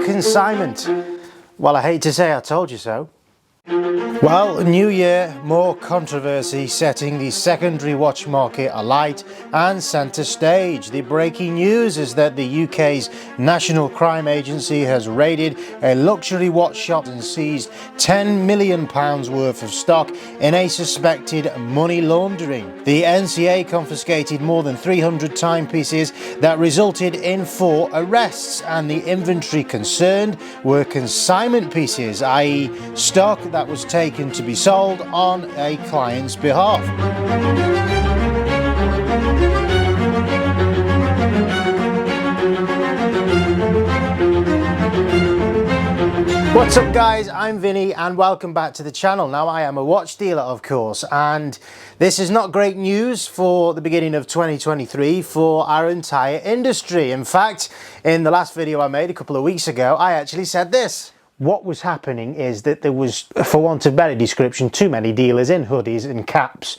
consignment. Well, I hate to say I told you so. Well, new year, more controversy setting the secondary watch market alight and centre stage. The breaking news is that the UK's National Crime Agency has raided a luxury watch shop and seized £10 million worth of stock in a suspected money laundering. The NCA confiscated more than 300 timepieces that resulted in 4 arrests, and the inventory concerned were consignment pieces, i.e. stock that was taken to be sold on a client's behalf. What's up guys, I'm Vinny and welcome back to the channel. Now I am a watch dealer of course, and this is not great news for the beginning of 2023 for our entire industry. In fact, in the last video I made a couple of weeks ago, I actually said this. What was happening is that there was, for want of better description, too many dealers in hoodies and caps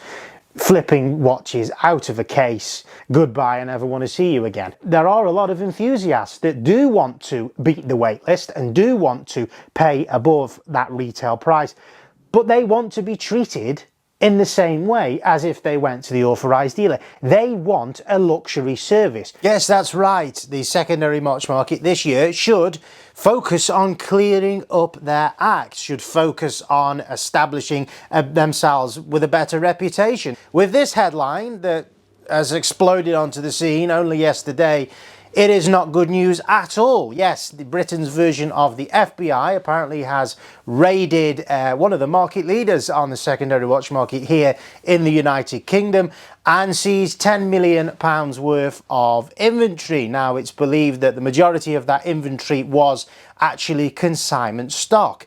flipping watches out of a case. Goodbye, I never want to see you again. There are a lot of enthusiasts that do want to beat the waitlist and do want to pay above that retail price, but they want to be treated in the same way as if they went to the authorised dealer. They want a luxury service. Yes, that's right. The secondary watch market this year should focus on clearing up their act, should focus on establishing themselves with a better reputation. With this headline that has exploded onto the scene only yesterday, it is not good news at all. Yes, Britain's version of the FBI apparently has raided one of the market leaders on the secondary watch market here in the United Kingdom and seized £10 million worth of inventory. Now, it's believed that the majority of that inventory was actually consignment stock.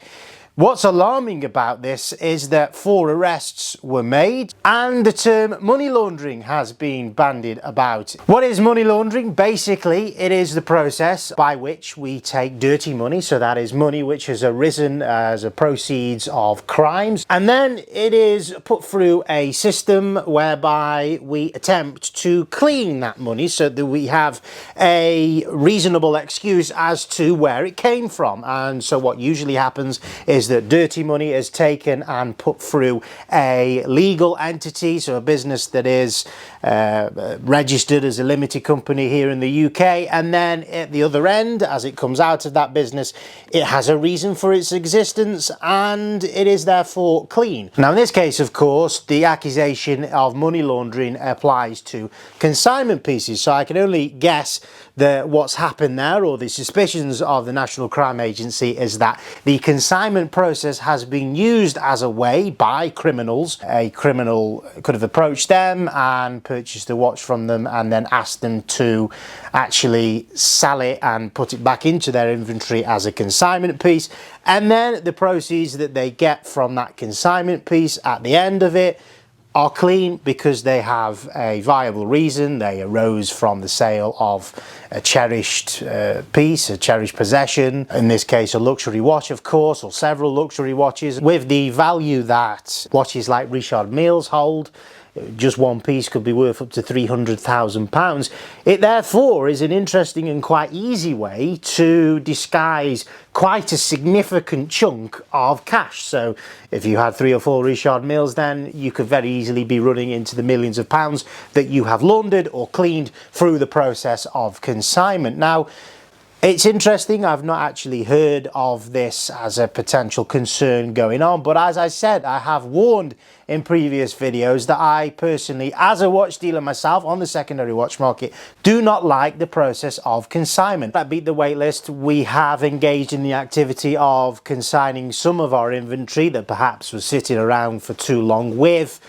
What's alarming about this is that 4 arrests were made and the term money laundering has been bandied about. What is money laundering? Basically, it is the process by which we take dirty money, so that is money which has arisen as a proceeds of crimes, and then it is put through a system whereby we attempt to clean that money so that we have a reasonable excuse as to where it came from. And so what usually happens is that dirty money is taken and put through a legal entity, so a business that is registered as a limited company here in the UK, and then at the other end, as it comes out of that business, it has a reason for its existence and it is therefore clean. Now in this case, of course, the accusation of money laundering applies to consignment pieces, so I can only guess that what's happened there, or the suspicions of the National Crime Agency, is that the consignment process has been used as a way by criminals. A criminal could have approached them and purchased a watch from them and then asked them to actually sell it and put it back into their inventory as a consignment piece, and then the proceeds that they get from that consignment piece at the end of it are clean because they have a viable reason. They arose from the sale of a cherished piece, a cherished possession, in this case a luxury watch of course, or several luxury watches with the value that watches like Richard Mille's hold. Just one piece could be worth up to £300,000. It therefore is an interesting and quite easy way to disguise quite a significant chunk of cash. So if you had 3 or 4 Richard Milles, then you could very easily be running into the millions of pounds that you have laundered or cleaned through the process of consignment. Now, it's interesting, I've not actually heard of this as a potential concern going on, but as I said, I have warned in previous videos that I personally, as a watch dealer myself on the secondary watch market, do not like the process of consignment. At Beat the Waitlist, we have engaged in the activity of consigning some of our inventory that perhaps was sitting around for too long with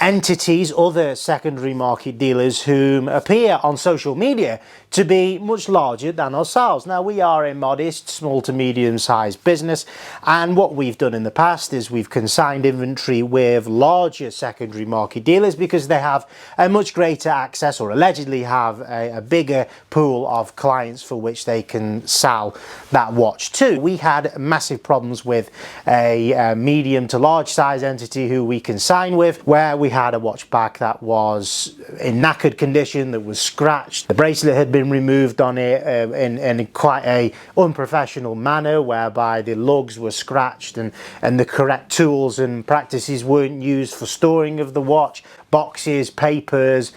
entities, other secondary market dealers whom appear on social media to be much larger than ourselves. Now, we are a modest, small to medium sized business, and what we've done in the past is we've consigned inventory with larger secondary market dealers because they have a much greater access, or allegedly have a bigger pool of clients for which they can sell that watch to. We had massive problems with a medium to large size entity who we consign with, where we we had a watch back that was in knackered condition, that was scratched. The bracelet had been removed on it in quite a unprofessional manner, whereby the lugs were scratched and the correct tools and practices weren't used for storing of the watch. Boxes, papers,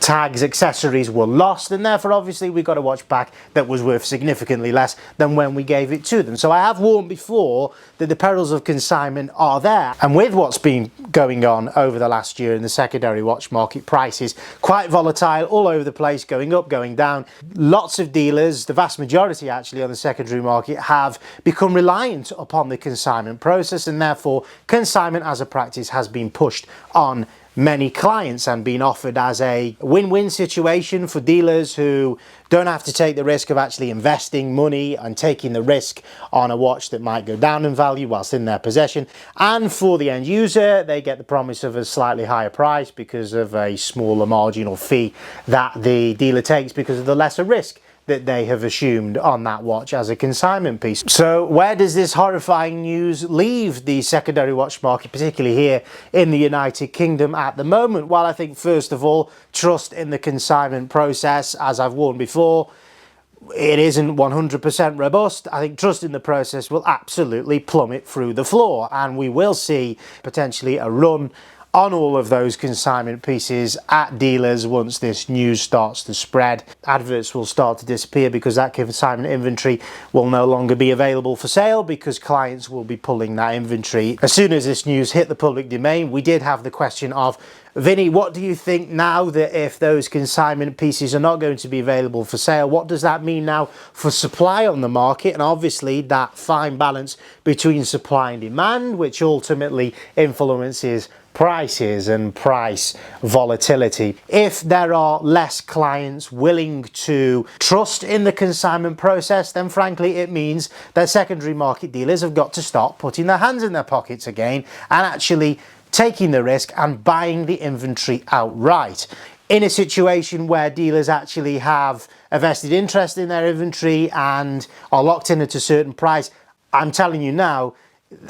tags, accessories were lost, and therefore obviously we got a watch back that was worth significantly less than when we gave it to them. So I have warned before that the perils of consignment are there, and with what's been going on over the last year in the secondary watch market, prices quite volatile all over the place, going up, going down. Lots of dealers, the vast majority actually on the secondary market, have become reliant upon the consignment process, and therefore consignment as a practice has been pushed on many clients and been offered as a win-win situation for dealers who don't have to take the risk of actually investing money and taking the risk on a watch that might go down in value whilst in their possession, and for the end user they get the promise of a slightly higher price because of a smaller marginal fee that the dealer takes because of the lesser risk that they have assumed on that watch as a consignment piece. So where does this horrifying news leave the secondary watch market, particularly here in the United Kingdom at the moment? Well, I think first of all, trust in the consignment process, as I've warned before, it isn't 100% robust. I think trust in the process will absolutely plummet through the floor, and we will see potentially a run on all of those consignment pieces at dealers once this news starts to spread. Adverts will start to disappear because that consignment inventory will no longer be available for sale because clients will be pulling that inventory. As soon as this news hit the public domain, we did have the question of, Vinny, what do you think now that if those consignment pieces are not going to be available for sale, what does that mean now for supply on the market? And obviously that fine balance between supply and demand, which ultimately influences prices and price volatility. If there are less clients willing to trust in the consignment process, then frankly it means that secondary market dealers have got to start putting their hands in their pockets again and actually taking the risk and buying the inventory outright. In a situation where dealers actually have a vested interest in their inventory and are locked in at a certain price, I'm telling you now,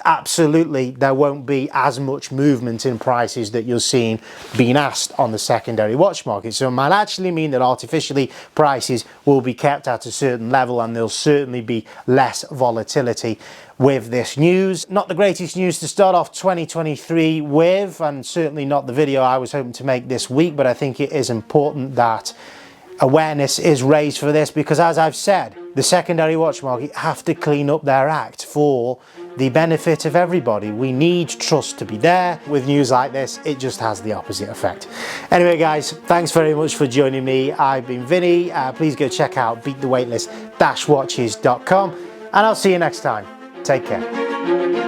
absolutely there won't be as much movement in prices that you're seeing being asked on the secondary watch market. So it might actually mean that artificially prices will be kept at a certain level, and there'll certainly be less volatility with this news. Not the greatest news to start off 2023 with, and certainly not the video I was hoping to make this week, but I think it is important that awareness is raised for this, because as I've said, the secondary watch market have to clean up their act for the benefit of everybody. We need trust to be there. With news like this, it just has the opposite effect. Anyway guys, thanks very much for joining me. I've been Vinny. Please go check out beatthewaitlist-watches.com, and I'll see you next time. Take care.